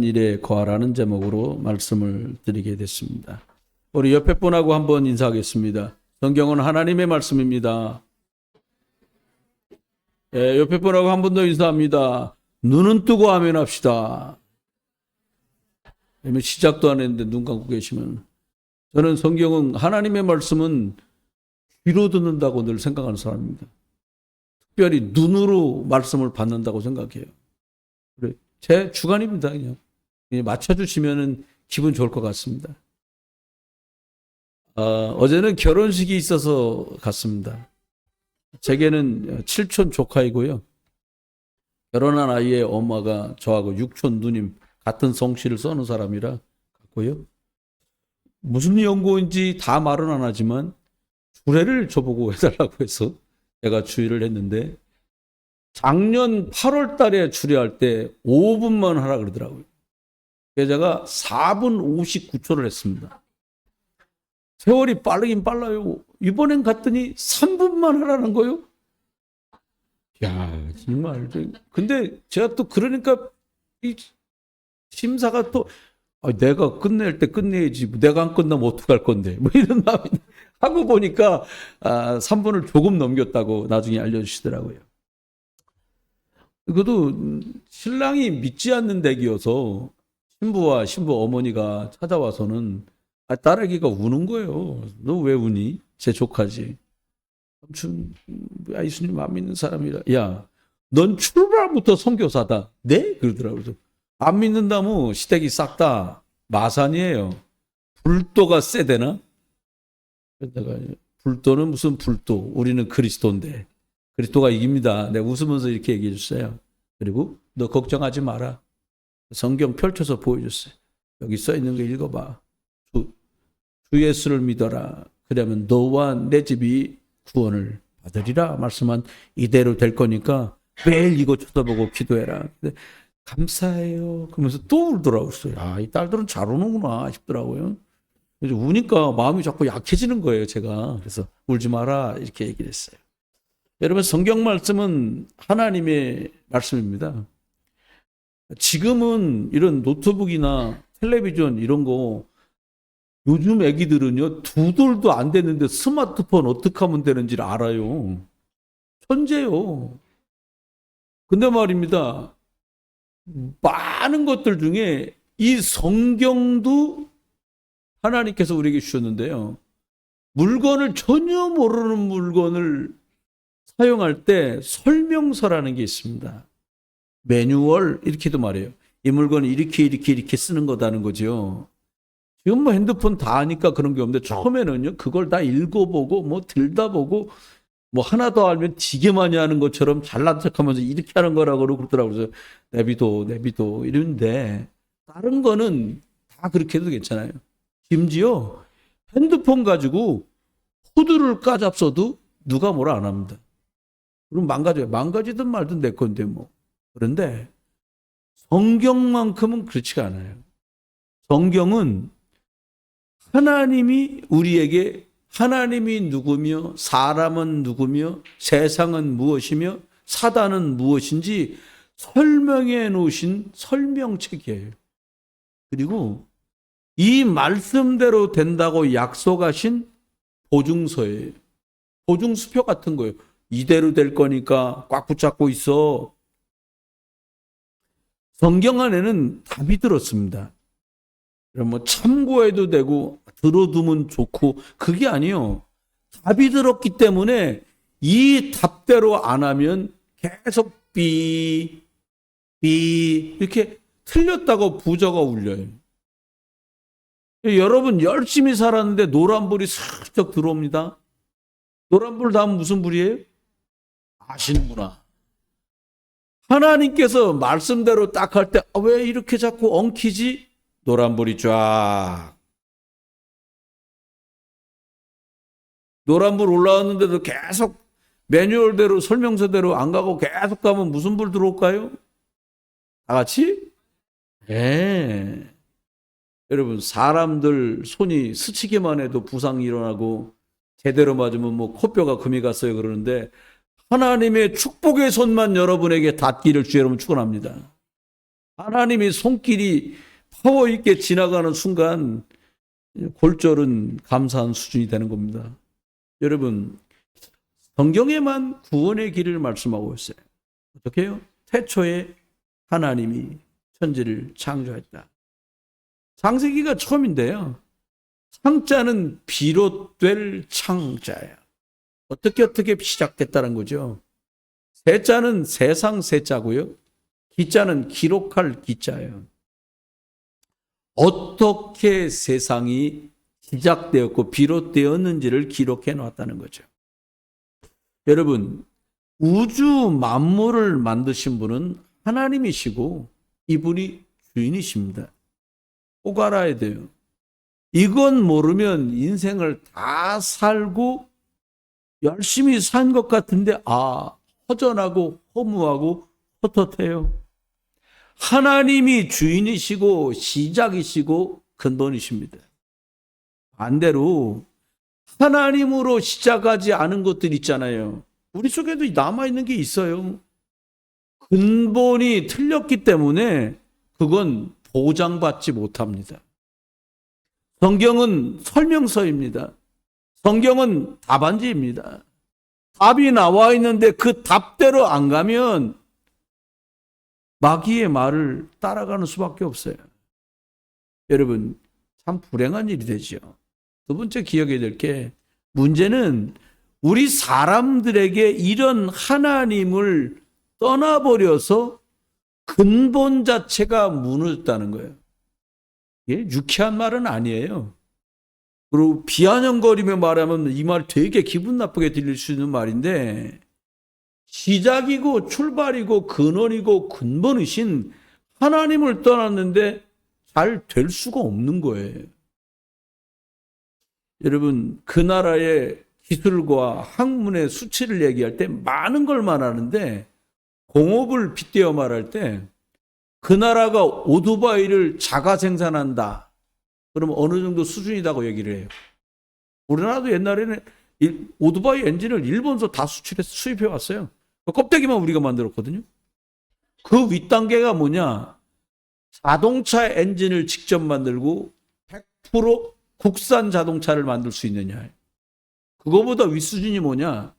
행한 일에 거하라는 제목으로 말씀을 드리게 됐습니다. 우리 옆에 분하고 한번 인사하겠습니다. 성경은 하나님의 말씀입니다. 옆에 분하고 한 번 더 인사합니다. 눈은 뜨고 아멘 합시다. 시작도 안 했는데 눈 감고 계시면. 저는 성경은 하나님의 말씀은 귀로 듣는다고 늘 생각하는 사람입니다. 특별히 눈으로 말씀을 받는다고 생각해요. 그래, 제 주관입니다. 그냥 맞춰주시면 기분 좋을 것 같습니다. 어제는 결혼식이 있어서 갔습니다. 제게는 7촌 조카이고요. 결혼한 아이의 엄마가 저하고 6촌 누님 같은 성씨를 써는 사람이라 갔고요. 무슨 연고인지 다 말은 안 하지만 주례를 저보고 해달라고 해서 제가 주의를 했는데 작년 8월 달에 주례할 때 5분만 하라 그러더라고요. 그래서 제가 4분 59초를 했습니다. 세월이 빠르긴 빨라요. 이번엔 갔더니 3분만 하라는 거요. 야, 정말. 근데 제가 또 그러니까 이 심사가 또 내가 끝낼 때 끝내야지. 내가 안 끝나면 어떡할 건데. 뭐 이런 마음이 하고 보니까 3분을 조금 넘겼다고 나중에 알려주시더라고요. 그것도 신랑이 믿지 않는 댁이어서 신부와 신부 어머니가 찾아와서는 딸아기가 우는 거예요. 너 왜 우니? 제 조카지. 삼촌, 예수님 안 믿는 사람이라. 야, 넌 출발부터 선교사다. 네? 그러더라고요. 안 믿는다면 시댁이 싹 다 마산이에요. 불도가 세대나? 그러다가 불도는 무슨 불도? 우리는 그리스도인데. 그리스도가 이깁니다. 내가 웃으면서 이렇게 얘기해 줬어요. 그리고 너 걱정하지 마라. 성경 펼쳐서 보여줬어요. 여기 써 있는 거 읽어봐. 주 예수를 믿어라. 그러면 너와 내 집이 구원을 받으리라 말씀한 이대로 될 거니까 매일 이거 쳐다보고 기도해라. 근데 감사해요. 그러면서 또 울더라고요. 이 딸들은 잘 우는구나 싶더라고요. 그래서 우니까 마음이 자꾸 약해지는 거예요, 제가. 그래서 울지 마라 이렇게 얘기를 했어요. 여러분, 성경 말씀은 하나님의 말씀입니다. 지금은 이런 노트북이나 텔레비전 이런 거 요즘 애기들은요, 2돌도 안 됐는데 스마트폰 어떻게 하면 되는지를 알아요. 천재요. 근데 말입니다. 많은 것들 중에 이 성경도 하나님께서 우리에게 주셨는데요. 물건을 전혀 모르는 물건을 사용할 때 설명서라는 게 있습니다. 매뉴얼 이렇게도 말해요. 이 물건을 이렇게 쓰는 거다는 거죠. 지금 뭐 핸드폰 다 하니까 그런 게 없는데 처음에는요 그걸 다 읽어보고 뭐 들다 보고 뭐 하나 더 알면 되게 많이 하는 것처럼 잘난 척하면서 이렇게 하는 거라고 그러더라고요. 그래서 내비도 이러는데 다른 거는 다 그렇게 해도 괜찮아요. 심지어 핸드폰 가지고 후드를 까잡숴도 누가 뭐라 안 합니다. 그럼 망가져요. 망가지든 말든 내 건데 뭐. 그런데 성경만큼은 그렇지가 않아요. 성경은 하나님이 우리에게 하나님이 누구며 사람은 누구며 세상은 무엇이며 사단은 무엇인지 설명해 놓으신 설명책이에요. 그리고 이 말씀대로 된다고 약속하신 보증서예요. 보증수표 같은 거예요. 이대로 될 거니까 꽉 붙잡고 있어. 성경 안에는 답이 들었습니다. 뭐 참고해도 되고 들어두면 좋고 그게 아니에요. 답이 들었기 때문에 이 답대로 안 하면 계속 이렇게 틀렸다고 부저가 울려요. 여러분 열심히 살았는데 노란불이 슬쩍 들어옵니다. 노란불 다음 무슨 불이에요? 아시는구나. 하나님께서 말씀대로 딱 할 때 왜 이렇게 자꾸 엉키지? 노란불이 쫙. 노란불 올라왔는데도 계속 매뉴얼대로 설명서대로 안 가고 계속 가면 무슨 불 들어올까요? 다 같이? 네. 여러분 사람들 손이 스치기만 해도 부상이 일어나고 제대로 맞으면 뭐 코뼈가 금이 갔어요 그러는데 하나님의 축복의 손만 여러분에게 닿기를 주 여러분 축원합니다. 하나님이 손길이 파워 있게 지나가는 순간 골절은 감사한 수준이 되는 겁니다. 여러분, 성경에만 구원의 길을 말씀하고 있어요. 어떻게 해요? 태초에 하나님이 천지를 창조했다. 창세기가 처음인데요. 창자는 비롯될 창자예요. 어떻게 시작됐다는 거죠. 세자는 세상 세자고요. 기자는 기록할 기자예요. 어떻게 세상이 시작되었고 비롯되었는지를 기록해 놨다는 거죠. 여러분, 우주 만물을 만드신 분은 하나님이시고 이분이 주인이십니다. 꼭 알아야 돼요. 이건 모르면 인생을 다 살고 열심히 산 것 같은데 허전하고 허무하고 헛헛해요. 하나님이 주인이시고 시작이시고 근본이십니다. 반대로 하나님으로 시작하지 않은 것들 있잖아요. 우리 속에도 남아있는 게 있어요. 근본이 틀렸기 때문에 그건 보장받지 못합니다. 성경은 설명서입니다. 성경은 답안지입니다. 답이 나와 있는데 그 답대로 안 가면 마귀의 말을 따라가는 수밖에 없어요. 여러분, 참 불행한 일이 되죠. 두 번째 기억해야 될 게, 문제는 우리 사람들에게 이런 하나님을 떠나버려서 근본 자체가 무너졌다는 거예요. 이게 유쾌한 말은 아니에요. 그리고 비아냥거리며 말하면 이 말 되게 기분 나쁘게 들릴 수 있는 말인데, 시작이고 출발이고 근원이고 근본이신 하나님을 떠났는데 잘 될 수가 없는 거예요. 여러분, 그 나라의 기술과 학문의 수치를 얘기할 때 많은 걸 말하는데, 공업을 빗대어 말할 때 그 나라가 오토바이를 자가 생산한다. 그러면 어느 정도 수준이라고 얘기를 해요. 우리나라도 옛날에는 오토바이 엔진을 일본에서 다 수입해 왔어요. 껍데기만 우리가 만들었거든요. 그 윗단계가 뭐냐? 자동차 엔진을 직접 만들고 100% 국산 자동차를 만들 수 있느냐. 그거보다 윗수준이 뭐냐?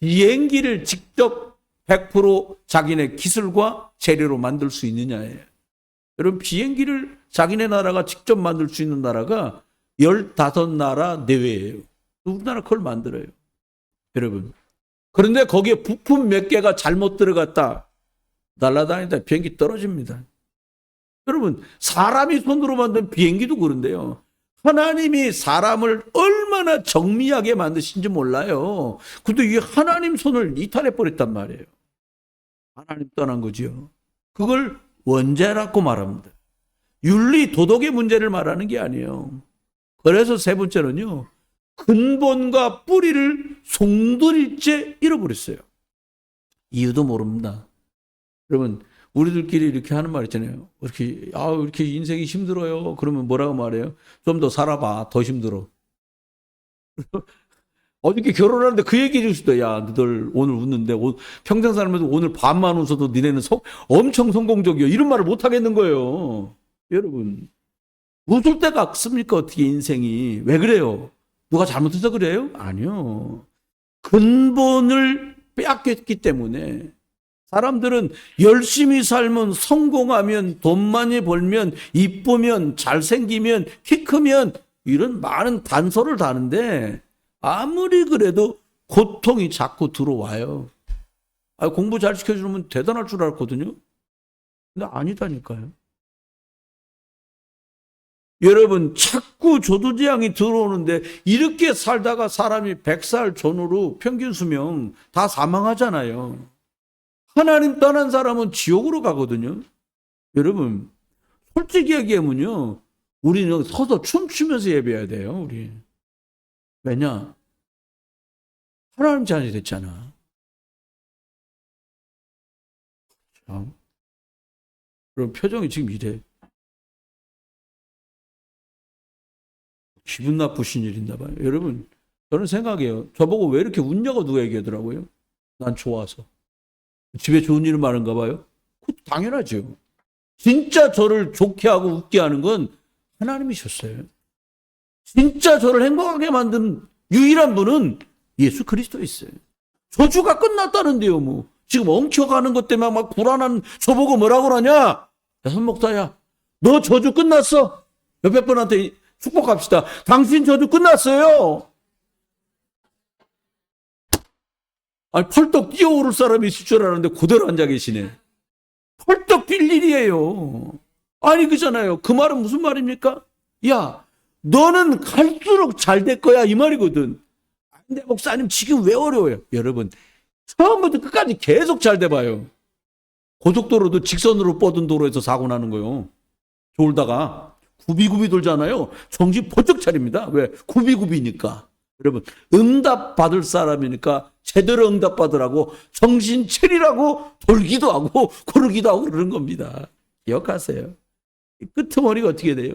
비행기를 직접 100% 자기네 기술과 재료로 만들 수 있느냐예요. 여러분, 비행기를 자기네 나라가 직접 만들 수 있는 나라가 15나라 내외예요. 우리나라 그걸 만들어요. 여러분. 그런데 거기에 부품 몇 개가 잘못 들어갔다. 날아다니다 비행기 떨어집니다. 여러분, 사람이 손으로 만든 비행기도 그런데요. 하나님이 사람을 얼마나 정밀하게 만드신지 몰라요. 근데 이 하나님 손을 이탈해 버렸단 말이에요. 하나님 떠난 거죠. 그걸 원죄라고 말합니다. 윤리, 도덕의 문제를 말하는 게 아니에요. 그래서 세 번째는요. 근본과 뿌리를 송두리째 잃어버렸어요. 이유도 모릅니다. 여러분, 우리들끼리 이렇게 하는 말 있잖아요. 이렇게 인생이 힘들어요. 그러면 뭐라고 말해요? 좀 더 살아봐. 더 힘들어. 어저께 결혼하는데 그 얘기 해줄 수도, 야, 너들 오늘 웃는데, 평생 살면서 오늘 반만 웃어도 니네는 엄청 성공적이야. 이런 말을 못 하겠는 거예요. 여러분, 웃을 때가 없습니까? 어떻게 인생이. 왜 그래요? 누가 잘못해서 그래요? 아니요. 근본을 빼앗겼기 때문에. 사람들은 열심히 살면, 성공하면, 돈 많이 벌면, 이쁘면, 잘생기면, 키 크면 이런 많은 단서를 다는데 아무리 그래도 고통이 자꾸 들어와요. 공부 잘 시켜주면 대단할 줄 알았거든요. 근데 아니다니까요. 여러분, 자꾸 조두지향이 들어오는데 이렇게 살다가 사람이 100살 전후로 평균 수명 다 사망하잖아요. 하나님 떠난 사람은 지옥으로 가거든요. 여러분, 솔직히 얘기하면요. 우리는 서서 춤추면서 예배해야 돼요, 우리. 왜냐? 하나님 자녀이 됐잖아. 참. 그럼 표정이 지금 이래. 기분 나쁘신 일인가 봐요. 여러분, 저는 생각해요. 저보고 왜 이렇게 웃냐고 누가 얘기하더라고요. 난 좋아서. 집에 좋은 일은 많은가 봐요? 당연하죠. 진짜 저를 좋게 하고 웃게 하는 건 하나님이셨어요. 진짜 저를 행복하게 만든 유일한 분은 예수 그리스도였어요. 저주가 끝났다는데요, 뭐. 지금 엉켜가는 것 때문에 막 불안한 저보고 뭐라고 그러냐? 야, 선목사야, 너 저주 끝났어? 몇백 분한테 축복합시다. 당신 저주 끝났어요. 아니, 펄떡 뛰어오를 사람이 있을 줄 알았는데 그대로 앉아 계시네. 펄떡 뛸 일이에요. 아니, 그잖아요. 그 말은 무슨 말입니까? 야, 너는 갈수록 잘 될 거야, 이 말이거든. 근데 목사님 지금 왜 어려워요? 여러분, 처음부터 끝까지 계속 잘 돼봐요. 고속도로도 직선으로 뻗은 도로에서 사고 나는 거요. 졸다가 굽이굽이 돌잖아요. 정신 번쩍 차립니다. 왜? 굽이굽이니까. 여러분, 응답 받을 사람이니까 제대로 응답 받으라고 정신 차리라고 돌기도 하고 고르기도 하고 그러는 겁니다. 기억하세요. 끄트머리가 어떻게 돼요?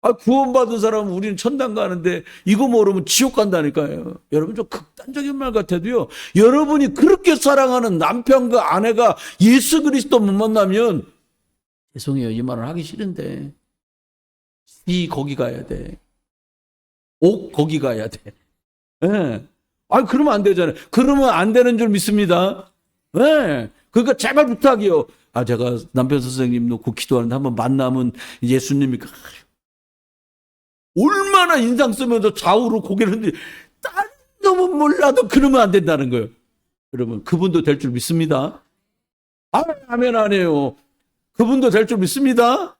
아, 구원받은 사람은 우리는 천당 가는데 이거 모르면 지옥 간다니까요. 여러분, 좀 극단적인 말 같아도요. 여러분이 그렇게 사랑하는 남편과 아내가 예수 그리스도 못 만나면 죄송해요. 이 말을 하기 싫은데 이 거기 가야 돼. 옥 거기 가야 돼. 예. 네. 아, 그러면 안 되잖아요. 그러면 안 되는 줄 믿습니다. 예. 네. 그러니까 제발 부탁이요. 아, 제가 남편 선생님 놓고 기도하는데 한번 만나면 예수님이 얼마나 인상 쓰면서 좌우로 고개를 흔들고 딴 놈은 몰라도 그러면 안 된다는 거예요. 여러분, 그분도 될 줄 믿습니다. 아, 아멘 안 해요. 그분도 될 줄 믿습니다.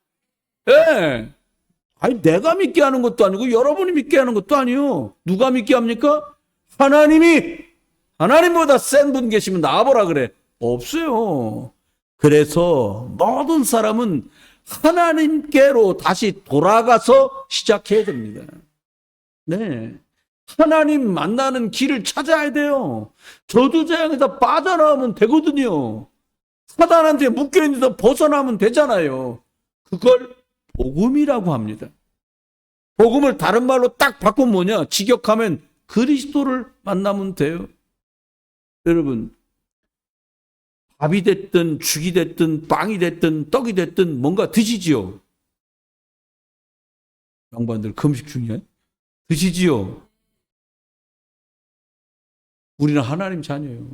예. 네. 아니, 내가 믿게 하는 것도 아니고 여러분이 믿게 하는 것도 아니요. 누가 믿게 합니까? 하나님보다 센 분 계시면 나와보라 그래. 없어요. 그래서 모든 사람은 하나님께로 다시 돌아가서 시작해야 됩니다. 네. 하나님 만나는 길을 찾아야 돼요. 저주재앙에서 빠져나오면 되거든요. 사단한테 묶여있는 데서 벗어나면 되잖아요. 그걸 복음이라고 합니다. 복음을 다른 말로 딱 바꾸면 뭐냐? 직역하면 그리스도를 만나면 돼요. 여러분, 밥이 됐든 죽이 됐든 빵이 됐든 떡이 됐든 뭔가 드시지요. 양반들 금식 중이야. 드시지요. 우리는 하나님 자녀예요.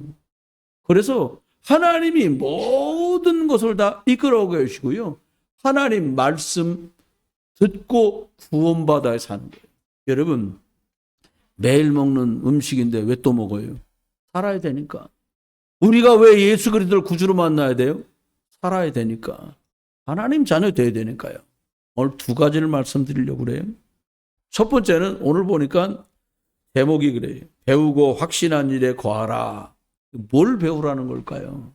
그래서 하나님이 모든 것을 다 이끌어 가시고요. 하나님 말씀 듣고 구원받아야 사는 거예요. 여러분, 매일 먹는 음식인데 왜 또 먹어요? 살아야 되니까. 우리가 왜 예수 그리스도를 구주로 만나야 돼요? 살아야 되니까. 하나님 자녀 돼야 되니까요. 오늘 두 가지를 말씀드리려고 그래요. 첫 번째는 오늘 보니까 제목이 그래요. 배우고 확신한 일에 거하라. 뭘 배우라는 걸까요?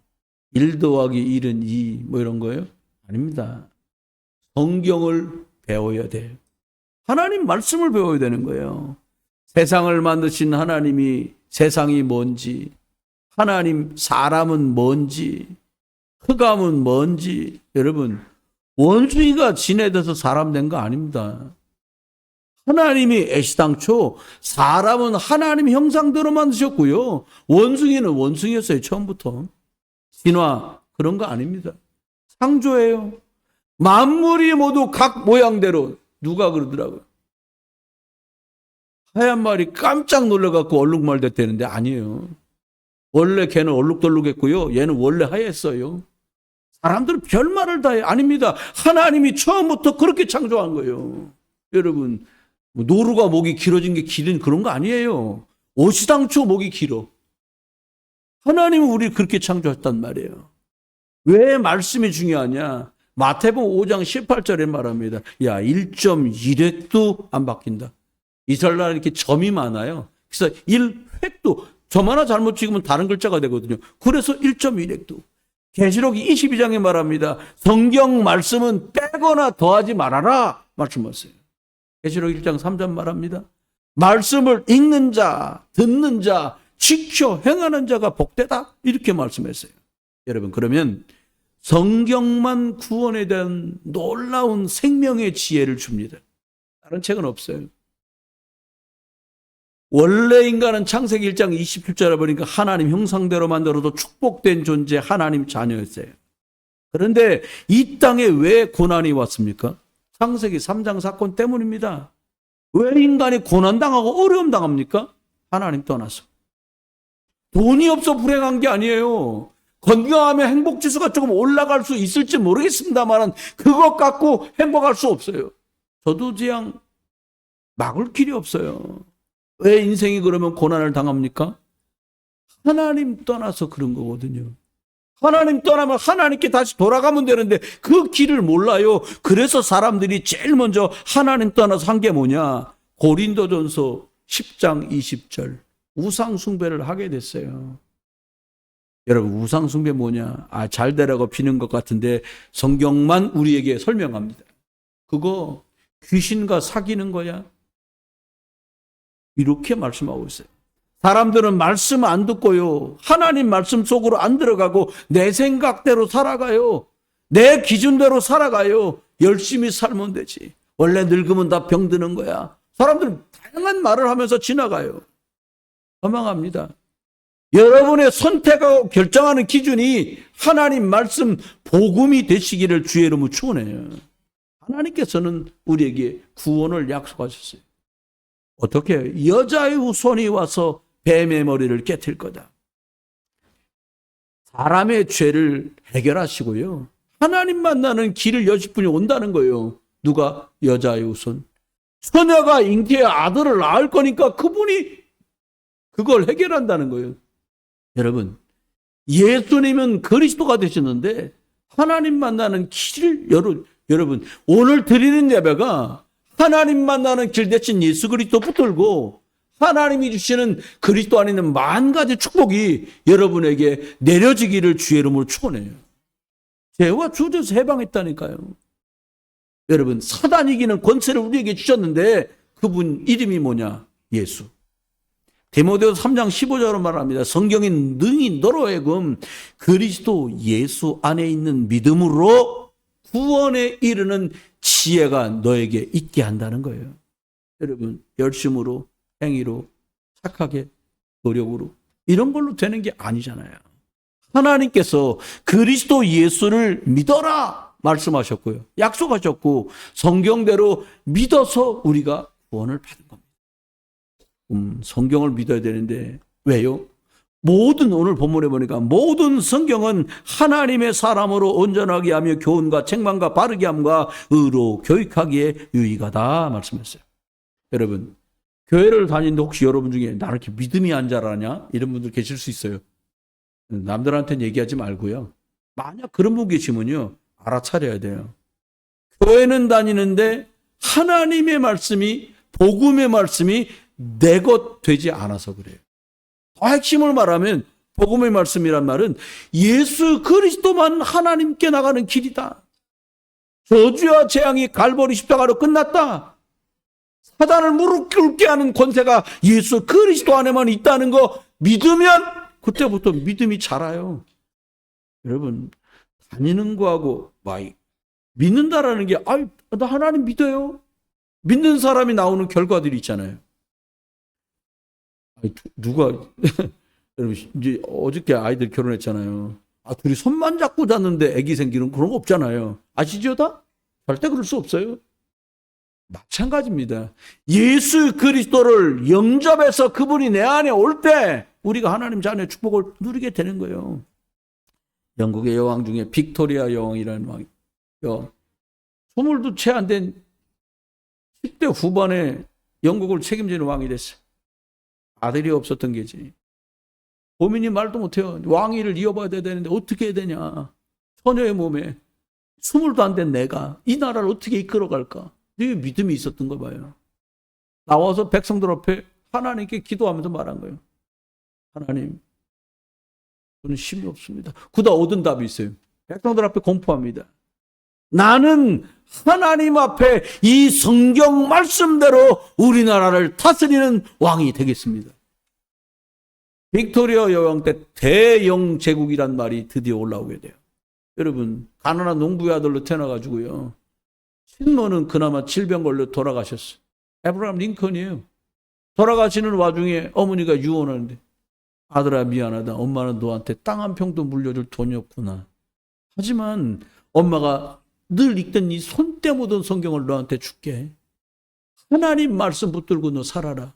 1 더하기 1은 2 뭐 이런 거예요? 아닙니다. 성경을 배워야 돼요. 하나님 말씀을 배워야 되는 거예요. 세상을 만드신 하나님이 세상이 뭔지, 하나님 사람은 뭔지, 흑암은 뭔지, 여러분, 원숭이가 지네돼서 사람 된 거 아닙니다. 하나님이 애시당초 사람은 하나님 형상대로 만드셨고요. 원숭이는 원숭이였어요. 처음부터. 진화 그런 거 아닙니다. 창조예요. 만물이 모두 각 모양대로. 누가 그러더라고요. 하얀 말이 깜짝 놀라갖고 얼룩말 됐다는데 아니에요. 원래 걔는 얼룩덜룩했고요. 얘는 원래 하였어요. 사람들은 별말을 다 해요. 아닙니다. 하나님이 처음부터 그렇게 창조한 거예요. 여러분, 노루가 목이 길어진 게 길은 그런 거 아니에요. 오시당초 목이 길어. 하나님은 우리를 그렇게 창조했단 말이에요. 왜 말씀이 중요하냐? 마태복음 5장 18절에 말합니다. 야, 1.1획도 안 바뀐다. 이스라엘 이렇게 점이 많아요. 그래서 1획도 점 하나 잘못 찍으면 다른 글자가 되거든요. 그래서 1.1획도. 계시록 22장에 말합니다. 성경 말씀은 빼거나 더하지 말아라 말씀하세요. 계시록 1장 3절 말합니다. 말씀을 읽는 자, 듣는 자, 지켜 행하는 자가 복되다 이렇게 말씀했어요. 여러분, 그러면 성경만 구원에 대한 놀라운 생명의 지혜를 줍니다. 다른 책은 없어요. 원래 인간은 창세기 1장 27절에 보니까 하나님 형상대로 만들어도 축복된 존재 하나님 자녀였어요. 그런데 이 땅에 왜 고난이 왔습니까? 창세기 3장 사건 때문입니다. 왜 인간이 고난당하고 어려움 당합니까? 하나님 떠나서. 돈이 없어 불행한 게 아니에요. 건강하면 행복지수가 조금 올라갈 수 있을지 모르겠습니다만 그것 갖고 행복할 수 없어요. 저도 그냥 막을 길이 없어요. 왜 인생이 그러면 고난을 당합니까? 하나님 떠나서 그런 거거든요. 하나님 떠나면 하나님께 다시 돌아가면 되는데 그 길을 몰라요. 그래서 사람들이 제일 먼저 하나님 떠나서 한 게 뭐냐? 고린도전서 10장 20절 우상 숭배를 하게 됐어요. 여러분 우상 숭배 뭐냐? 잘 되라고 비는 것 같은데 성경만 우리에게 설명합니다. 그거 귀신과 사귀는 거야. 이렇게 말씀하고 있어요. 사람들은 말씀 안 듣고요. 하나님 말씀 속으로 안 들어가고 내 생각대로 살아가요. 내 기준대로 살아가요. 열심히 살면 되지. 원래 늙으면 다 병드는 거야. 사람들은 다양한 말을 하면서 지나가요. 허망합니다. 여러분의 선택하고 결정하는 기준이 하나님 말씀 복음이 되시기를 주의 이름으로 축원해요. 하나님께서는 우리에게 구원을 약속하셨어요. 어떻게? 여자의 후손이 와서 뱀의 머리를 깨트릴 거다. 사람의 죄를 해결하시고요. 하나님 만나는 길을 여실 분이 온다는 거예요. 누가? 여자의 후손. 처녀가 잉태의 아들을 낳을 거니까 그분이 그걸 해결한다는 거예요. 여러분, 예수님은 그리스도가 되셨는데 하나님 만나는 길을 여러분 오늘 드리는 예배가 하나님 만나는 길 대신 예수 그리스도 붙들고 하나님이 주시는 그리스도 안에 있는 만 가지 축복이 여러분에게 내려지기를 주의 이름으로 축원해요. 죄와 주저서 해방했다니까요. 여러분 사단이 이기는 권세를 우리에게 주셨는데 그분 이름이 뭐냐? 예수. 디모데후서 3장 15절로 말합니다. 성경이 능히 너로 하여금 그리스도 예수 안에 있는 믿음으로 구원에 이르는 지혜가 너에게 있게 한다는 거예요. 여러분 열심으로 행위로 착하게 노력으로 이런 걸로 되는 게 아니잖아요. 하나님께서 그리스도 예수를 믿어라 말씀하셨고요. 약속하셨고 성경대로 믿어서 우리가 구원을 받은 겁니다. 성경을 믿어야 되는데 왜요? 오늘 본문에 보니까 모든 성경은 하나님의 사람으로 온전하게 하며 교훈과 책망과 바르게 함과 의로 교육하기에 유익하다 말씀했어요. 여러분 교회를 다니는데 혹시 여러분 중에 나는 이렇게 믿음이 안 자라냐? 이런 분들 계실 수 있어요. 남들한테는 얘기하지 말고요. 만약 그런 분 계시면요. 알아차려야 돼요. 교회는 다니는데 하나님의 말씀이 복음의 말씀이 내 것 되지 않아서 그래요. 더 핵심을 말하면 복음의 말씀이란 말은 예수 그리스도만 하나님께 나가는 길이다. 저주와 재앙이 갈보리 십자가로 끝났다. 사단을 무릎 꿇게 하는 권세가 예수 그리스도 안에만 있다는 거 믿으면 그때부터 믿음이 자라요. 여러분 다니는 거하고 믿는다라는 게 나 하나님 믿어요. 믿는 사람이 나오는 결과들이 있잖아요. 누가 여러분 이제 어저께 아이들 결혼했잖아요. 둘이 손만 잡고 잤는데 아기 생기는 그런 거 없잖아요. 아시죠 다? 절대 그럴 수 없어요. 마찬가지입니다. 예수 그리스도를 영접해서 그분이 내 안에 올 때 우리가 하나님 자녀의 축복을 누리게 되는 거예요. 영국의 여왕 중에 빅토리아 여왕이라는 왕이 20도 채 안 된 10대 후반에 영국을 책임지는 왕이 됐어요. 아들이 없었던 게지. 고민이 말도 못해요. 왕위를 이어봐야 되는데 어떻게 해야 되냐. 처녀의 몸에 20도 안 된 내가 이 나라를 어떻게 이끌어갈까. 네 믿음이 있었던 거 봐요. 나와서 백성들 앞에 하나님께 기도하면서 말한 거예요. 하나님, 저는 힘이 없습니다. 그다 얻은 답이 있어요. 백성들 앞에 공포합니다. 나는 하나님 앞에 이 성경 말씀대로 우리나라를 다스리는 왕이 되겠습니다. 빅토리아 여왕 때 대영 제국이란 말이 드디어 올라오게 돼요. 여러분 가난한 농부의 아들로 태어나가지고요. 친모는 그나마 질병 걸려 돌아가셨어요. 에브라함 링컨이에요. 돌아가시는 와중에 어머니가 유언하는데 아들아 미안하다. 엄마는 너한테 땅 한 평도 물려줄 돈이 없구나. 하지만 엄마가 늘 읽던 이 손때 묻은 성경을 너한테 줄게. 하나님 말씀 붙들고 너 살아라.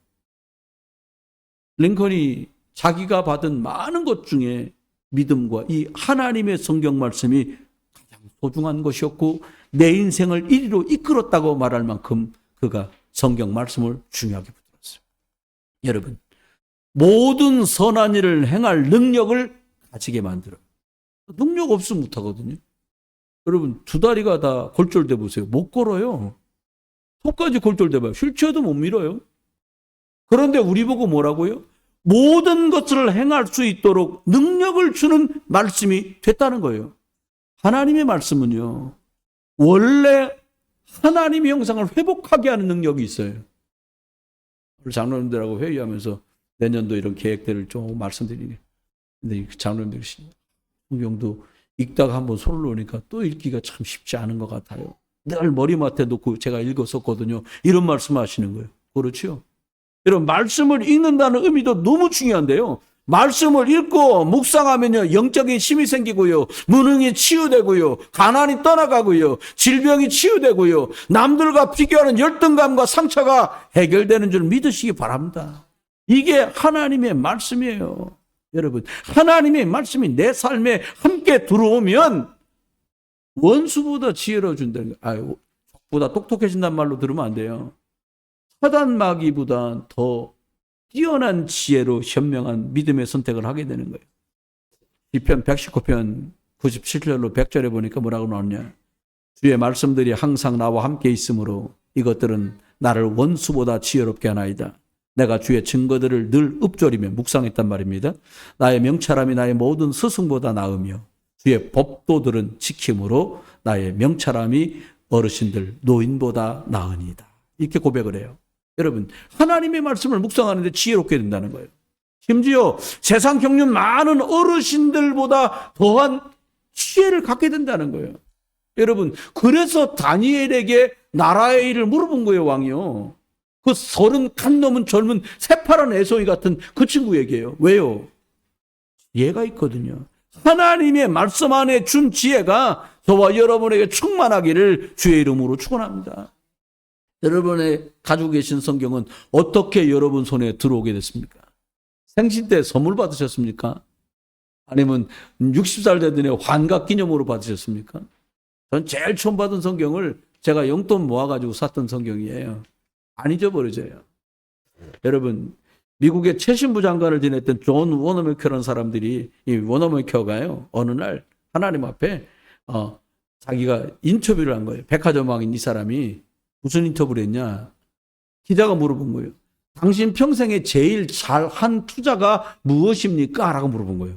링컨이 자기가 받은 많은 것 중에 믿음과 이 하나님의 성경 말씀이 가장 소중한 것이었고 내 인생을 이리로 이끌었다고 말할 만큼 그가 성경 말씀을 중요하게 붙들었어요. 여러분, 모든 선한 일을 행할 능력을 가지게 만들어요. 능력 없으면 못하거든요. 여러분, 두 다리가 다 골절돼 보세요. 못 걸어요. 손까지 골절돼 봐요. 휠체어도 못 밀어요. 그런데 우리 보고 뭐라고요? 모든 것을 행할 수 있도록 능력을 주는 말씀이 됐다는 거예요. 하나님의 말씀은요, 원래 하나님의 형상을 회복하게 하는 능력이 있어요. 우리 장로님들하고 회의하면서 내년도 이런 계획들을 좀 말씀드리네. 근데 장로님들이 성경도 읽다가 한번 손을 놓으니까 또 읽기가 참 쉽지 않은 것 같아요. 늘 머리맡에 놓고 제가 읽었었거든요. 이런 말씀 하시는 거예요. 그렇죠? 여러분, 말씀을 읽는다는 의미도 너무 중요한데요. 말씀을 읽고 묵상하면요, 영적인 힘이 생기고요, 무능이 치유되고요, 가난이 떠나가고요, 질병이 치유되고요, 남들과 비교하는 열등감과 상처가 해결되는 줄 믿으시기 바랍니다. 이게 하나님의 말씀이에요. 여러분, 하나님의 말씀이 내 삶에 함께 들어오면 원수보다 지혜로워진다는 거예요. 보다 똑똑해진다는 말로 들으면 안 돼요. 사단 마귀보다 더 뛰어난 지혜로 현명한 믿음의 선택을 하게 되는 거예요. 시편 119편 97절로 100절에 보니까 뭐라고 나오냐. 주의 말씀들이 항상 나와 함께 있으므로 이것들은 나를 원수보다 지혜롭게 하나이다. 내가 주의 증거들을 늘 읊조리며 묵상했단 말입니다. 나의 명철함이 나의 모든 스승보다 나으며 주의 법도들은 지킴으로 나의 명철함이 어르신들 노인보다 나으니이다. 이렇게 고백을 해요. 여러분, 하나님의 말씀을 묵상하는데 지혜롭게 된다는 거예요. 심지어 세상 경륜 많은 어르신들보다 더한 지혜를 갖게 된다는 거예요. 여러분, 그래서 다니엘에게 나라의 일을 물어본 거예요, 왕이요. 그 30 간 넘은 젊은 새파란 애송이 같은 그 친구에게요. 왜요? 지혜가 있거든요. 하나님의 말씀 안에 준 지혜가 저와 여러분에게 충만하기를 주의 이름으로 축원합니다. 여러분의 가지고 계신 성경은 어떻게 여러분 손에 들어오게 됐습니까? 생신 때 선물 받으셨습니까? 아니면 60살 되더니 환갑 기념으로 받으셨습니까? 전 제일 처음 받은 성경을 제가 용돈 모아가지고 샀던 성경이에요. 안 잊어버려져요. 여러분, 미국의 최신부 장관을 지냈던 존 워너메커라는 사람들이, 이 워너메커가요, 어느 날 하나님 앞에 자기가 인터뷰를 한 거예요. 백화점 왕인 이 사람이 무슨 인터뷰를 했냐? 기자가 물어본 거예요. 당신 평생에 제일 잘한 투자가 무엇입니까? 라고 물어본 거예요.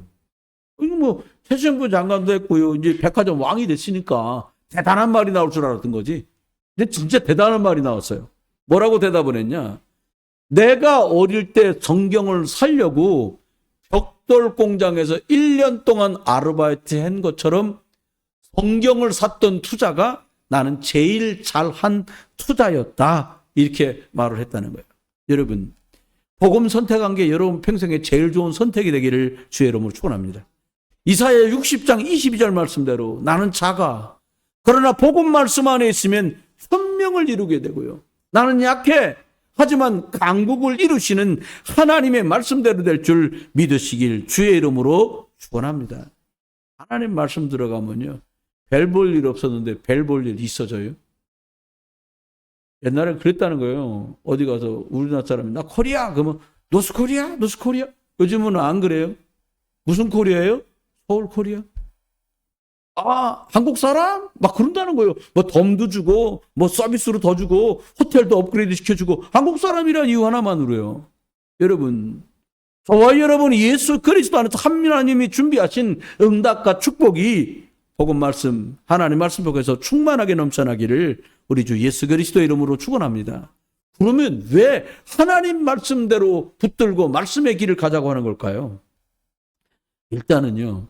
이거 뭐 최신부 장관도 했고요, 이제 백화점 왕이 됐으니까 대단한 말이 나올 줄 알았던 거지. 근데 진짜 대단한 말이 나왔어요. 뭐라고 대답을 했냐? 내가 어릴 때 성경을 사려고 벽돌 공장에서 1년 동안 아르바이트 한 것처럼 성경을 샀던 투자가 나는 제일 잘한 투자였다. 이렇게 말을 했다는 거예요. 여러분, 복음 선택한 게 여러분 평생에 제일 좋은 선택이 되기를 주의 이름으로 축원합니다. 이사야 60장 22절 말씀대로 나는 작아. 그러나 복음 말씀 안에 있으면 천명을 이루게 되고요. 나는 약해. 하지만 강국을 이루시는 하나님의 말씀대로 될 줄 믿으시길 주의 이름으로 축원합니다. 하나님 말씀 들어가면요, 별 볼 일 없었는데 별 볼 일 있어져요. 옛날에 그랬다는 거예요. 어디 가서 우리나라 사람이 나 코리아 그러면 노스코리아? 노스코리아? 요즘은 안 그래요. 무슨 코리아예요? 서울 코리아. 아, 한국 사람? 막 그런다는 거예요. 뭐 덤도 주고 뭐 서비스로 더 주고 호텔도 업그레이드 시켜주고 한국 사람이란 이유 하나만으로요. 여러분, 저와 여러분이 예수 그리스도 안에서 하나님이 준비하신 응답과 축복이 복음 말씀, 하나님 말씀 속에서 충만하게 넘쳐나기를 우리 주 예수 그리스도 이름으로 축원합니다. 그러면 왜 하나님 말씀대로 붙들고 말씀의 길을 가자고 하는 걸까요? 일단은요,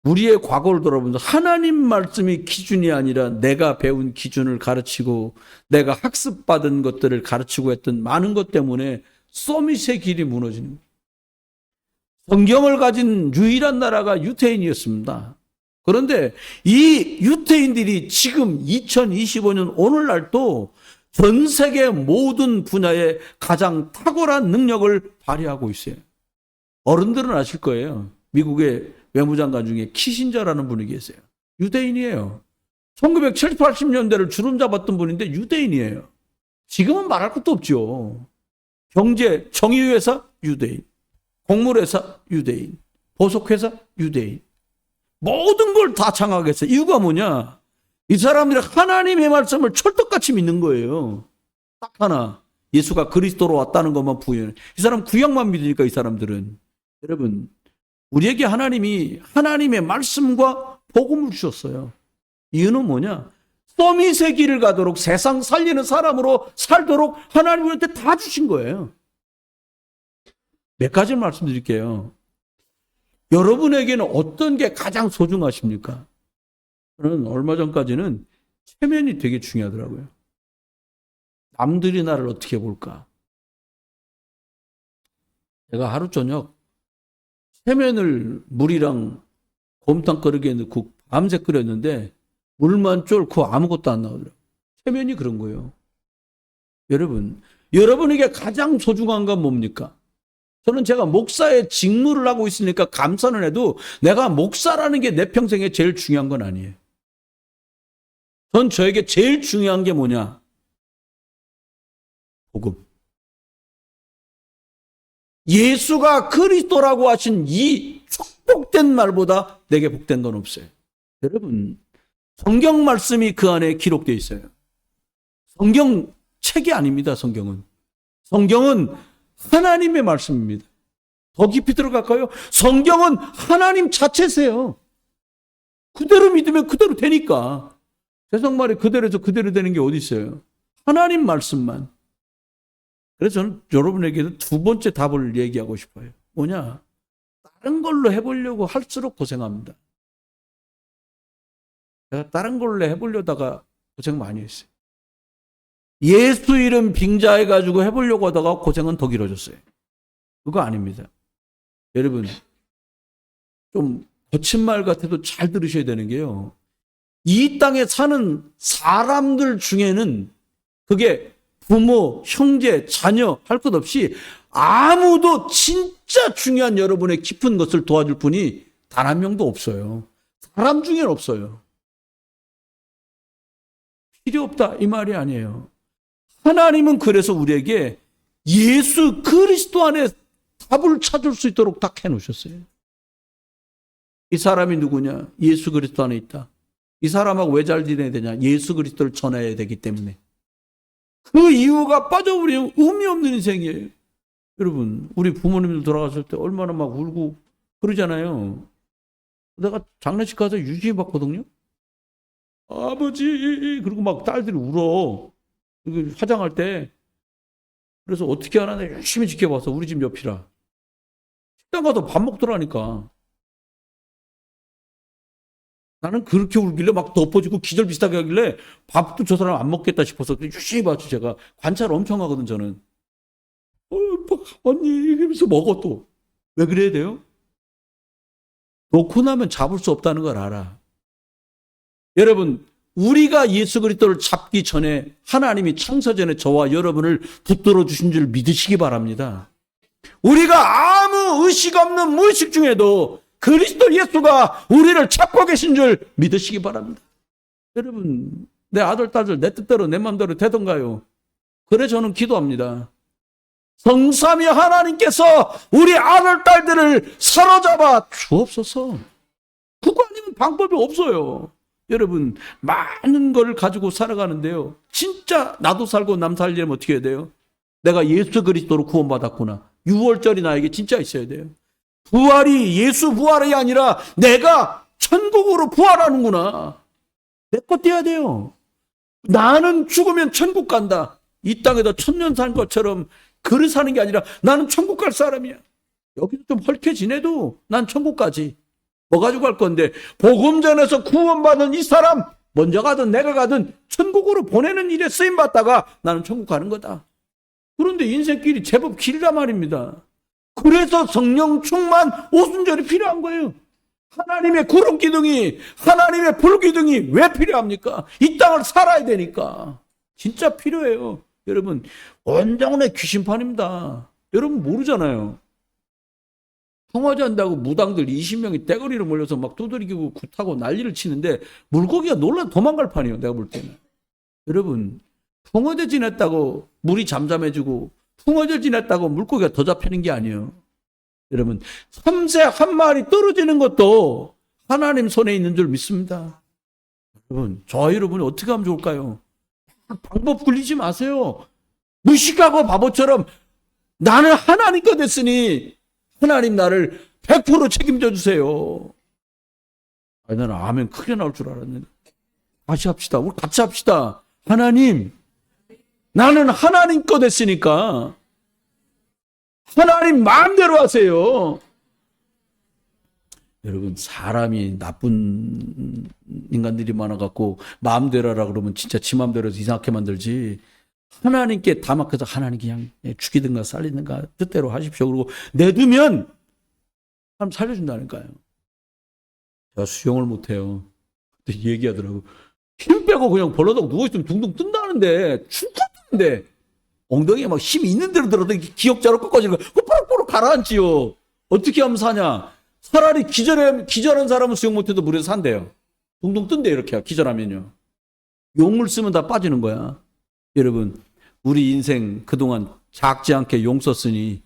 우리의 과거를 돌아보면서 하나님 말씀이 기준이 아니라 내가 배운 기준을 가르치고 내가 학습받은 것들을 가르치고 했던 많은 것 때문에 서밋의 길이 무너지는 거예요. 성경을 가진 유일한 나라가 유태인이었습니다. 그런데 이 유태인들이 지금 2025년 오늘날도 전 세계 모든 분야에 가장 탁월한 능력을 발휘하고 있어요. 어른들은 아실 거예요. 미국의 외무장관 중에 키신저라는 분이 계세요. 유대인이에요. 1970, 80년대를 주름 잡았던 분인데 유대인이에요. 지금은 말할 것도 없죠. 경제, 정의회사 유대인, 곡물회사 유대인, 보석회사 유대인. 모든 걸 다 장악했어요. 이유가 뭐냐? 이 사람들이 하나님의 말씀을 철떡같이 믿는 거예요. 딱 하나. 예수가 그리스도로 왔다는 것만 부인해. 이 사람 구약만 믿으니까 이 사람들은. 여러분, 우리에게 하나님이 하나님의 말씀과 복음을 주셨어요. 이유는 뭐냐? 서밋의 길을 가도록 세상 살리는 사람으로 살도록 하나님 우리한테 다 주신 거예요. 몇 가지를 말씀드릴게요. 여러분에게는 어떤 게 가장 소중하십니까? 저는 얼마 전까지는 체면이 되게 중요하더라고요. 남들이 나를 어떻게 볼까? 제가 하루 저녁 체면을 물이랑 곰탕 끓이게 넣고 밤새 끓였는데 물만 쫄고 아무것도 안 나오더라고요. 체면이 그런 거예요. 여러분, 여러분에게 가장 소중한 건 뭡니까? 저는 제가 목사의 직무를 하고 있으니까 감사는 해도 내가 목사라는 게 내 평생에 제일 중요한 건 아니에요. 전 저에게 제일 중요한 게 뭐냐? 복음. 예수가 그리스도라고 하신 이 축복된 말보다 내게 복된 건 없어요. 여러분, 성경 말씀이 그 안에 기록되어 있어요. 성경 책이 아닙니다. 성경은 하나님의 말씀입니다. 더 깊이 들어갈까요? 성경은 하나님 자체세요. 그대로 믿으면 그대로 되니까. 세상 말이 그대로에서 그대로 되는 게 어디 있어요? 하나님 말씀만. 그래서 저는 여러분에게는 두 번째 답을 얘기하고 싶어요. 뭐냐? 다른 걸로 해보려고 할수록 고생합니다. 제가 다른 걸로 해보려다가 고생 많이 했어요. 예수 이름 빙자해가지고 해보려고 하다가 고생은 더 길어졌어요. 그거 아닙니다. 여러분, 좀 거친 말 같아도 잘 들으셔야 되는 게요. 이 땅에 사는 사람들 중에는 그게 부모, 형제, 자녀 할 것 없이 아무도 진짜 중요한 여러분의 깊은 것을 도와줄 분이 단 한 명도 없어요. 사람 중에는 없어요. 필요 없다 이 말이 아니에요. 하나님은 그래서 우리에게 예수 그리스도 안에 답을 찾을 수 있도록 딱 해놓으셨어요. 이 사람이 누구냐? 예수 그리스도 안에 있다. 이 사람하고 왜 잘 지내야 되냐? 예수 그리스도를 전해야 되기 때문에. 그 이유가 빠져버리면 의미 없는 인생이에요. 여러분, 우리 부모님들 돌아갔을 때 얼마나 막 울고 그러잖아요. 내가 장례식 가서 유심히 봤거든요. 아버지, 그리고 막 딸들이 울어. 화장할 때. 그래서 어떻게 하나 열심히 지켜봐서 우리 집 옆이라. 식당 가서 밥 먹더라니까. 나는 그렇게 울길래 막 덮어지고 기절 비슷하게 하길래 밥도 저 사람 안 먹겠다 싶어서 열심히 봤죠. 제가 관찰 엄청 하거든 저는. 언니 이러면서 먹어 또. 왜 그래야 돼요? 놓고 나면 잡을 수 없다는 걸 알아. 여러분, 우리가 예수 그리스도를 잡기 전에 하나님이 창세전에 저와 여러분을 붙들어 주신 줄 믿으시기 바랍니다. 우리가 아무 의식 없는 무의식 중에도 그리스도 예수가 우리를 찾고 계신 줄 믿으시기 바랍니다. 여러분, 내 아들, 딸들 내 뜻대로 내 마음대로 되던가요? 그래 저는 기도합니다. 성삼위 하나님께서 우리 아들, 딸들을 사로잡아 주옵소서. 그거 아니면 방법이 없어요. 여러분, 많은 걸 가지고 살아가는데요. 진짜 나도 살고 남 살려면 어떻게 해야 돼요? 내가 예수 그리스도로 구원받았구나. 6월절이 나에게 진짜 있어야 돼요. 부활이 예수 부활이 아니라 내가 천국으로 부활하는구나. 내 것 떼야 돼요. 나는 죽으면 천국 간다. 이 땅에서 천년 산 것처럼 그릇 사는 게 아니라 나는 천국 갈 사람이야. 여기서 좀 헐게 지내도 난 천국 가지. 뭐 가지고 갈 건데 복음 전에서 구원받은 이 사람 먼저 가든 내가 가든 천국으로 보내는 일에 쓰임받다가 나는 천국 가는 거다. 그런데 인생길이 제법 길단 말입니다. 그래서 성령 충만 오순절이 필요한 거예요. 하나님의 구름 기둥이, 하나님의 불 기둥이 왜 필요합니까? 이 땅을 살아야 되니까. 진짜 필요해요. 여러분, 온종일 귀신판입니다. 여러분 모르잖아요. 통화제 한다고 무당들 20명이 떼거리로 몰려서 막 두드리고 굿하고 난리를 치는데 물고기가 놀라 도망갈 판이에요. 내가 볼 때는. 여러분, 풍어제 지냈다고 물이 잠잠해지고 풍어제 지냈다고 물고기가 더 잡히는 게 아니에요. 여러분, 섬새 한 마리 떨어지는 것도 하나님 손에 있는 줄 믿습니다. 여러분, 저 여러분이 어떻게 하면 좋을까요? 방법 굴리지 마세요. 무식하고 바보처럼 나는 하나님 거 됐으니 하나님 나를 100% 책임져 주세요. 아니, 나는 아멘 크게 나올 줄 알았는데. 다시 합시다. 우리 같이 합시다. 하나님, 나는 하나님 거 됐으니까 하나님 마음대로 하세요. 여러분, 사람이 나쁜 인간들이 많아갖고 마음대로 하라 그러면 진짜 지 마음대로 해서 이상하게 만들지. 하나님께 다 맡겨서 하나님 그냥 죽이든가 살리든가 뜻대로 하십시오. 그리고 내두면 사람 살려준다니까요. 제가 수영을 못해요. 근데 얘기하더라고. 힘 빼고 그냥 벌러덩 누워있으면 둥둥 뜬다는데 죽겠는데 엉덩이에 막 힘이 있는 대로 들어도 기억자로 꺾어지는 거야. 꼬르륵 가라앉지요. 어떻게 하면 사냐. 차라리 기절한 사람은 수영 못해도 물에서 산대요. 둥둥 뜬대요. 이렇게 기절하면요. 용을 쓰면 다 빠지는 거야. 여러분, 우리 인생 그동안 작지 않게 용 썼으니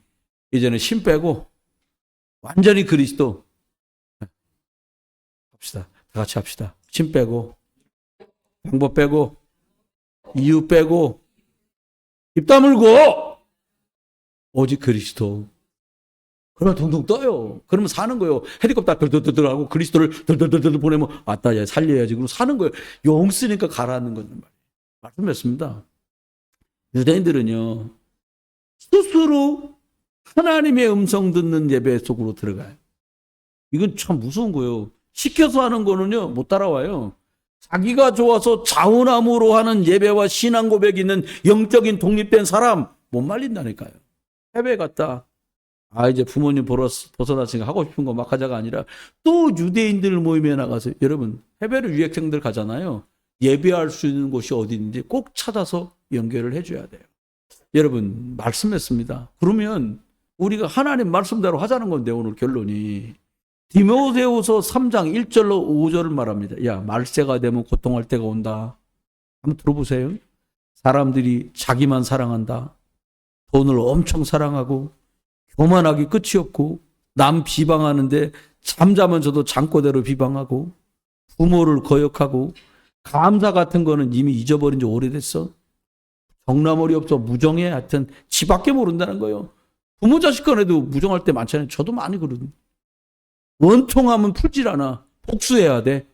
이제는 힘 빼고 완전히 그리스도 합시다. 다 같이 합시다. 힘 빼고 방법 빼고 이유 빼고 입 다물고 오직 그리스도. 그러면 둥둥 떠요. 그러면 사는 거예요. 헬리콥터 들들들 하고 그리스도를 들들들 보내면 아따 야 살려야지. 그럼 사는 거예요. 용 쓰니까 가라앉는 거죠. 말씀했습니다. 유대인들은요 스스로 하나님의 음성 듣는 예배 속으로 들어가요. 이건 참 무서운 거예요. 시켜서 하는 거는요 못 따라와요. 자기가 좋아서 자우나무로 하는 예배와 신앙 고백이 있는 영적인 독립된 사람 못 말린다니까요. 해외 갔다 이제 부모님 벗어났으니까 하고 싶은 거 막 하자가 아니라 또 유대인들 모임에 나가서 여러분 해외를 유학생들 가잖아요. 예배할 수 있는 곳이 어디 있는지 꼭 찾아서 연결을 해줘야 돼요. 여러분 말씀했습니다. 그러면 우리가 하나님 말씀대로 하자는 건데 오늘 결론이 디모데후서 3장 1절로 5절을 말합니다. 야 말세가 되면 고통할 때가 온다. 한번 들어보세요. 사람들이 자기만 사랑한다. 돈을 엄청 사랑하고 교만하기 끝이 없고 남 비방하는데 잠자면서도 잠꼬대로 비방하고 부모를 거역하고 감사 같은 거는 이미 잊어버린 지 오래됐어. 정나물이 없어 무정해. 하여튼 지밖에 모른다는 거예요. 부모 자식 간에도 무정할 때 많잖아요. 저도 많이 그러거든요. 원통하면 풀질 않아. 복수해야 돼.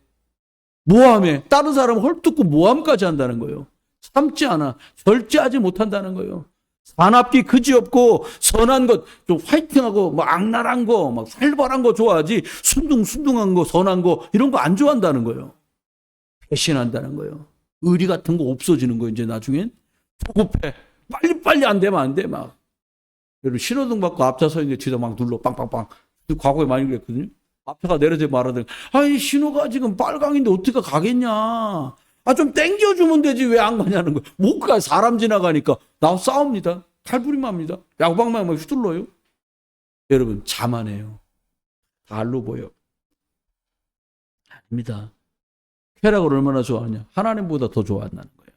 모함해. 다른 사람 헐뜯고 모함까지 한다는 거예요. 참지 않아. 절제하지 못한다는 거예요. 사납기 그지없고 선한 것 좀 화이팅하고 뭐 악랄한 거 막 살벌한 거 좋아하지 순둥순둥한 거 선한 거 이런 거 안 좋아한다는 거예요. 배신한다는 거예요. 의리 같은 거 없어지는 거예요. 이제 나중엔 조급해. 빨리빨리 안 되면 안 돼. 막 여러분 신호등 받고 앞차 서 있는데 뒤에다 막 눌러 빵빵빵. 과거에 많이 그랬거든요. 앞차가 내려져 말하더니 아니 신호가 지금 빨강인데 어떻게 가겠냐. 좀 땡겨주면 되지 왜 안 가냐는 거예요. 못 가. 사람 지나가니까 나와 싸웁니다. 칼부림합니다. 야구방망이 막 휘둘러요. 여러분 자만해요. 알로 보여. 아닙니다. 쾌락을 얼마나 좋아하냐. 하나님보다 더 좋아한다는 거예요.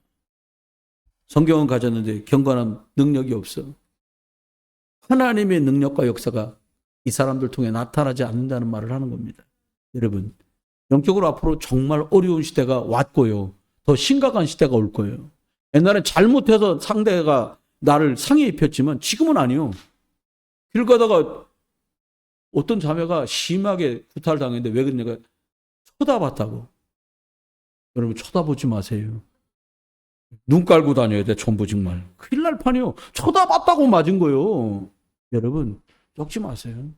성경은 가졌는데 경건한 능력이 없어. 하나님의 능력과 역사가 이 사람들 통해 나타나지 않는다는 말을 하는 겁니다. 여러분 영적으로 앞으로 정말 어려운 시대가 왔고요. 더 심각한 시대가 올 거예요. 옛날에 잘못해서 상대가 나를 상해 입혔지만 지금은 아니요. 길 가다가 어떤 자매가 심하게 구타를 당했는데 왜 그러냐가 쳐다봤다고. 여러분 쳐다보지 마세요. 눈 깔고 다녀야 돼. 전부 정말. 큰일 날 판이요. 쳐다봤다고 맞은 거예요. 여러분 엮지 마세요.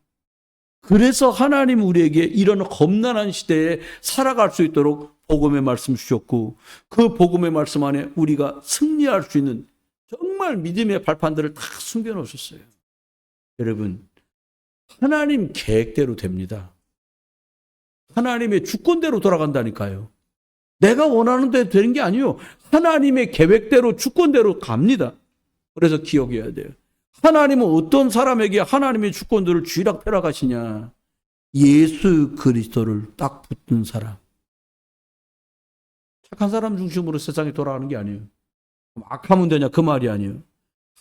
그래서 하나님 우리에게 이런 험난한 시대에 살아갈 수 있도록 복음의 말씀 주셨고 그 복음의 말씀 안에 우리가 승리할 수 있는 정말 믿음의 발판들을 다 숨겨놓으셨어요. 여러분 하나님 계획대로 됩니다. 하나님의 주권대로 돌아간다니까요. 내가 원하는 대로 되는 게 아니에요. 하나님의 계획대로 주권대로 갑니다. 그래서 기억해야 돼요. 하나님은 어떤 사람에게 하나님의 주권들을 쥐락펴락 하시냐? 예수 그리스도를 딱 붙든 사람. 착한 사람 중심으로 세상이 돌아가는 게 아니에요. 악하면 되냐 그 말이 아니에요.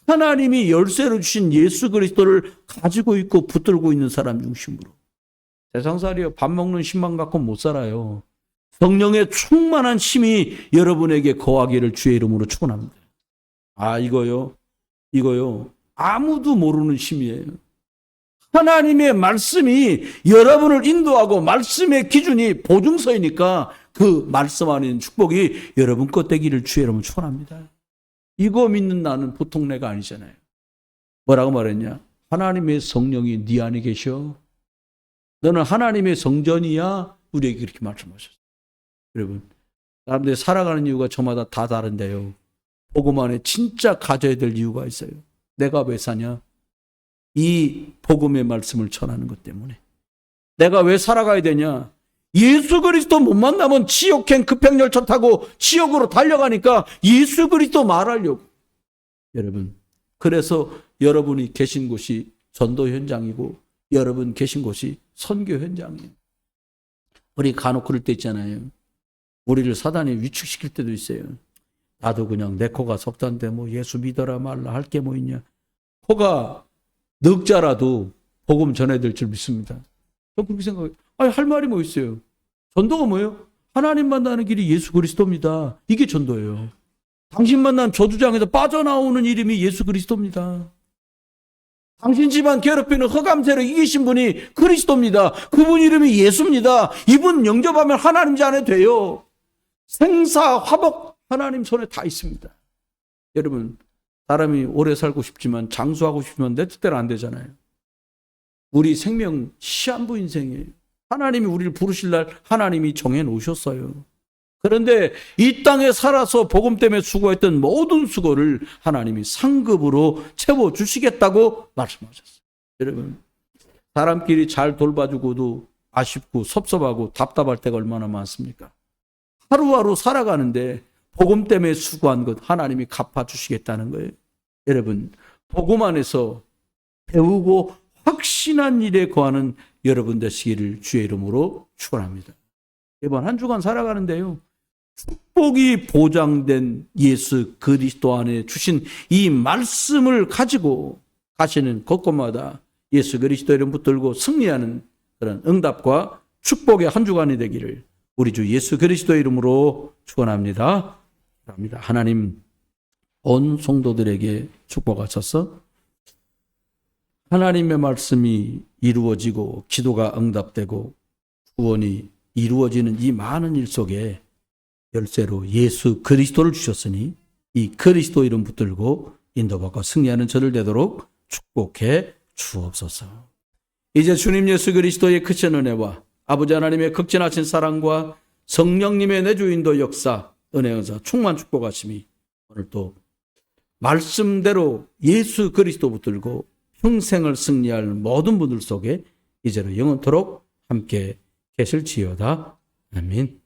하나님이 열쇠로 주신 예수 그리스도를 가지고 있고 붙들고 있는 사람 중심으로. 세상살이요. 밥 먹는 힘만 갖고 못 살아요. 성령의 충만한 힘이 여러분에게 거하기를 주의 이름으로 축원합니다. 아, 이거요. 아무도 모르는 힘이에요. 하나님의 말씀이 여러분을 인도하고 말씀의 기준이 보증서이니까 그 말씀 안에 있는 축복이 여러분 것 되기를 주의 이름으로 축원합니다. 이거 믿는 나는 보통 내가 아니잖아요. 뭐라고 말했냐? 하나님의 성령이 네 안에 계셔. 너는 하나님의 성전이야. 우리에게 그렇게 말씀하셨어요. 여러분, 사람들이 살아가는 이유가 저마다 다 다른데요. 복음 안에 진짜 가져야 될 이유가 있어요. 내가 왜 사냐? 이 복음의 말씀을 전하는 것 때문에. 내가 왜 살아가야 되냐? 예수 그리스도 못 만나면 지옥행 급행열차 타고 지옥으로 달려가니까 예수 그리스도 말하려고. 여러분, 그래서 여러분이 계신 곳이 전도 현장이고 여러분 계신 곳이 선교 현장이에요. 우리 간혹 그럴 때 있잖아요. 우리를 사단이 위축시킬 때도 있어요. 나도 그냥 내 코가 석단데 뭐 예수 믿어라 말라 할 게 뭐 있냐. 코가 넉자라도 복음 전해야 될 줄 믿습니다. 저 그렇게 생각해요. 아니, 할 말이 뭐 있어요? 전도가 뭐예요? 하나님 만나는 길이 예수 그리스도입니다. 이게 전도예요. 당신 만난 저주장에서 빠져나오는 이름이 예수 그리스도입니다. 당신 집안 괴롭히는 흑암세력 이기신 분이 그리스도입니다. 그분 이름이 예수입니다. 이분 영접하면 하나님 자녀 돼요. 생사 화복 하나님 손에 다 있습니다. 여러분, 사람이 오래 살고 싶지만 장수하고 싶지만 내 뜻대로 안 되잖아요. 우리 생명 시한부 인생이에요. 하나님이 우리를 부르실 날 하나님이 정해 놓으셨어요. 그런데 이 땅에 살아서 복음 때문에 수고했던 모든 수고를 하나님이 상급으로 채워주시겠다고 말씀하셨어요. 여러분, 사람끼리 잘 돌봐주고도 아쉽고 섭섭하고 답답할 때가 얼마나 많습니까? 하루하루 살아가는데 복음 때문에 수고한 것 하나님이 갚아주시겠다는 거예요. 여러분, 복음 안에서 배우고 확신한 일에 거하는 여러분 되시기를 주의 이름으로 축원합니다. 이번 한 주간 살아가는데요. 축복이 보장된 예수 그리스도 안에 주신 이 말씀을 가지고 가시는 곳곳마다 예수 그리스도 이름 붙들고 승리하는 그런 응답과 축복의 한 주간이 되기를 우리 주 예수 그리스도 이름으로 축원합니다. 하나님 온 성도들에게 축복하셔서 하나님의 말씀이 이루어지고 기도가 응답되고 구원이 이루어지는 이 많은 일 속에 열쇠로 예수 그리스도를 주셨으니 이 그리스도 이름 붙들고 인도받고 승리하는 저를 되도록 축복해 주옵소서. 이제 주님 예수 그리스도의 크신 은혜와 아버지 하나님의 극진하신 사랑과 성령님의 내주인도 역사 은혜가 충만 축복하심이 오늘 또 말씀대로 예수 그리스도 붙들고 평생을 승리할 모든 분들 속에 이제로 영원토록 함께 계실지어다. 아멘.